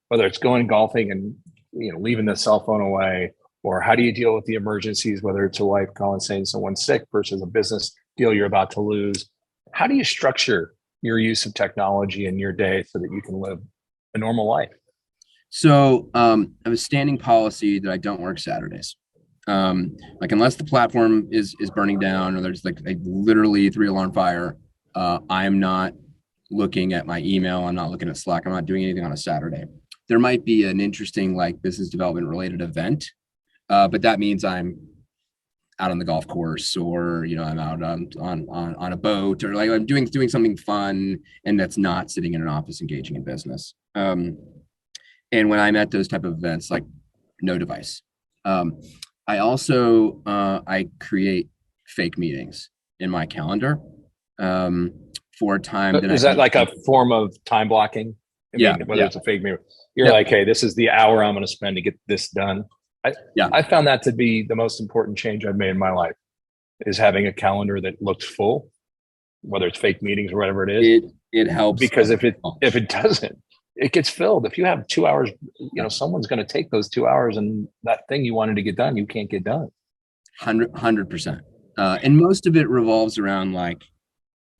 whether it's going golfing and, leaving the cell phone away, or how do you deal with the emergencies, whether it's a wife calling saying someone's sick versus a business deal you're about to lose? How do you structure your use of technology in your day so that you can live a normal life? So I have a standing policy that I don't work Saturdays. Like unless the platform is burning down or there's like a literally 3-alarm fire, I'm not looking at my email. I'm not looking at Slack. I'm not doing anything on a Saturday. There might be an interesting like business development related event, but that means I'm out on the golf course or I'm out on a boat or like I'm doing something fun and that's not sitting in an office engaging in business. And when I'm at those type of events, like no device. I also I create fake meetings in my calendar for a time that is that like a form of time blocking? Whether it's a fake meeting, you're like, hey, this is the hour I'm going to spend to get this done. I found that to be the most important change I've made in my life is having a calendar that looks full, whether it's fake meetings or whatever it is. It helps because if it doesn't, it gets filled. If you have 2 hours, someone's going to take those 2 hours and that thing you wanted to get done, you can't get done. 100%. And most of it revolves around like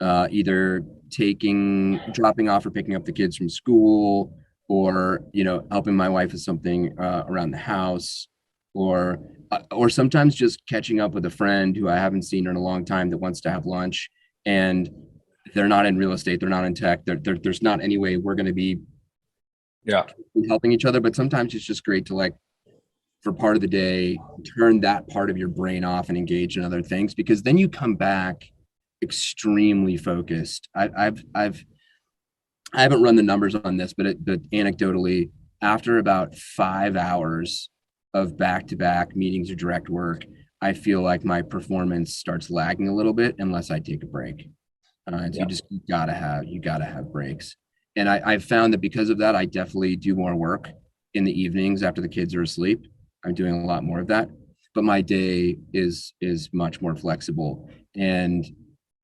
either dropping off or picking up the kids from school or, helping my wife with something around the house or sometimes just catching up with a friend who I haven't seen in a long time that wants to have lunch and they're not in real estate. They're not in tech. There's not any way we're going to be helping each other. But sometimes it's just great to like, for part of the day, turn that part of your brain off and engage in other things, because then you come back extremely focused. I haven't run the numbers on this, but anecdotally, after about 5 hours of back-to-back meetings or direct work, I feel like my performance starts lagging a little bit unless I take a break. And so you gotta have breaks. And I've found that because of that, I definitely do more work in the evenings after the kids are asleep. I'm doing a lot more of that, but my day is much more flexible. And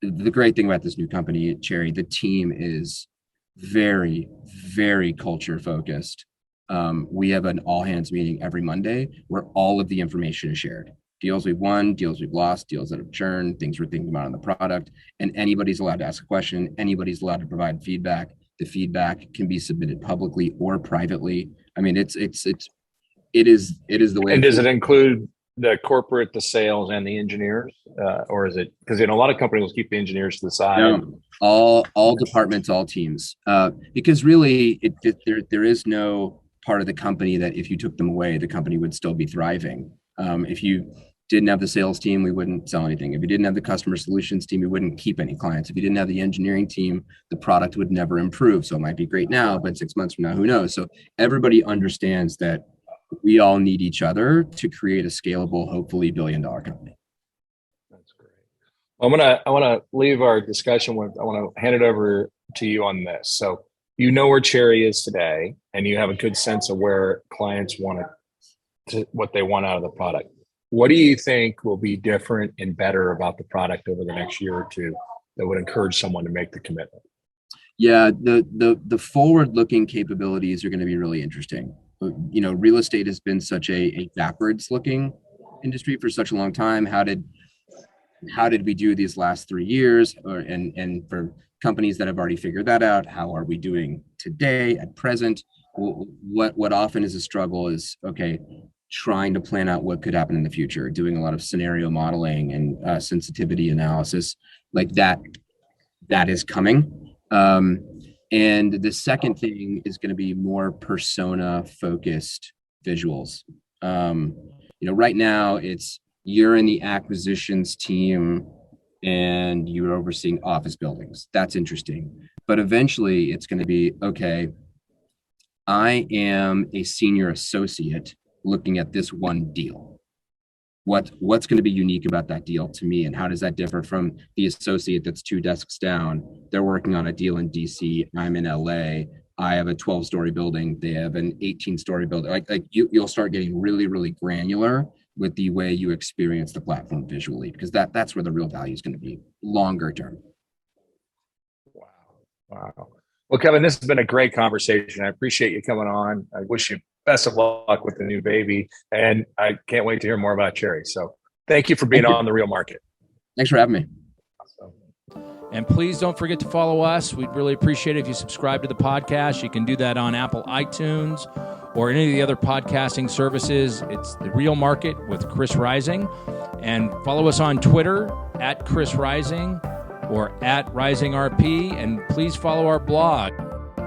the great thing about this new company, Cherre, the team is very, very culture focused. We have an all hands meeting every Monday where all of the information is shared. Deals we've won, deals we've lost, deals that have churned, things we're thinking about on the product, and anybody's allowed to ask a question. Anybody's allowed to provide feedback. The feedback can be submitted publicly or privately. I mean, it is the way. And does it include the corporate, the sales, and the engineers, or is it because a lot of companies will keep the engineers to the side? No, all departments, all teams, because really, there is no part of the company that if you took them away, the company would still be thriving. If you didn't have the sales team, we wouldn't sell anything. If you didn't have the customer solutions team, we wouldn't keep any clients. If you didn't have the engineering team, the product would never improve. So it might be great now, but 6 months from now, who knows? So everybody understands that we all need each other to create a scalable, hopefully billion-dollar company. That's great. I want to leave our discussion with, I want to hand it over to you on this. So you know where Cherre is today, and you have a good sense of where clients want what they want out of the product. What do you think will be different and better about the product over the next year or two that would encourage someone to make the commitment? Yeah, the forward-looking capabilities are going to be really interesting. Real estate has been such a backwards-looking industry for such a long time. How did How did we do these last 3 years? And for companies that have already figured that out, how are we doing today at present? What often is a struggle is, okay, trying to plan out what could happen in the future, doing a lot of scenario modeling and sensitivity analysis like that is coming. And the second thing is going to be more persona focused visuals. Right now you're in the acquisitions team and you're overseeing office buildings. That's interesting. But eventually it's going to be, okay, I am a senior associate looking at this one deal. What's going to be unique about that deal to me, and how does that differ from the associate that's 2 desks down? They're working on a deal in DC. I'm in LA. I have a 12-story building. They have an 18-story building. Like you'll start getting really, really granular with the way you experience the platform visually, because that's where the real value is going to be longer term. Wow. Well, Kevin, this has been a great conversation. I appreciate you coming on. I wish you best of luck with the new baby, and I can't wait to hear more about Cherre. So thank you for being on The Real Market. Thanks for having me. And please don't forget to follow us. We'd really appreciate it if you subscribe to the podcast. You can do that on Apple iTunes or any of the other podcasting services. It's The Real Market with Chris Rising. And follow us on Twitter at Chris Rising or at RisingRP. And please follow our blog,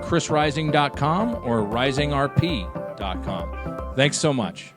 chrisrising.com or risingrp.com. Thanks so much.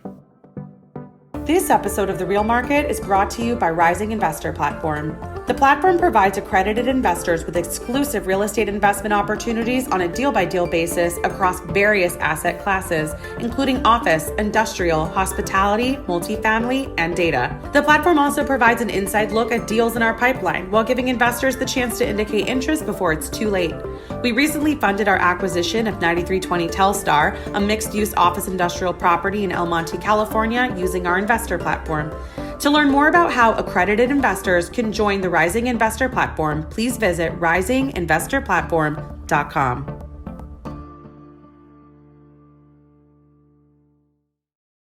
This episode of The Real Market is brought to you by Rising Investor Platform. The platform provides accredited investors with exclusive real estate investment opportunities on a deal-by-deal basis across various asset classes, including office, industrial, hospitality, multifamily, and data. The platform also provides an inside look at deals in our pipeline while giving investors the chance to indicate interest before it's too late. We recently funded our acquisition of 9320 Telstar, a mixed-use office industrial property in El Monte, California, using our investor platform. To learn more about how accredited investors can join the Rising Investor Platform, please visit risinginvestorplatform.com.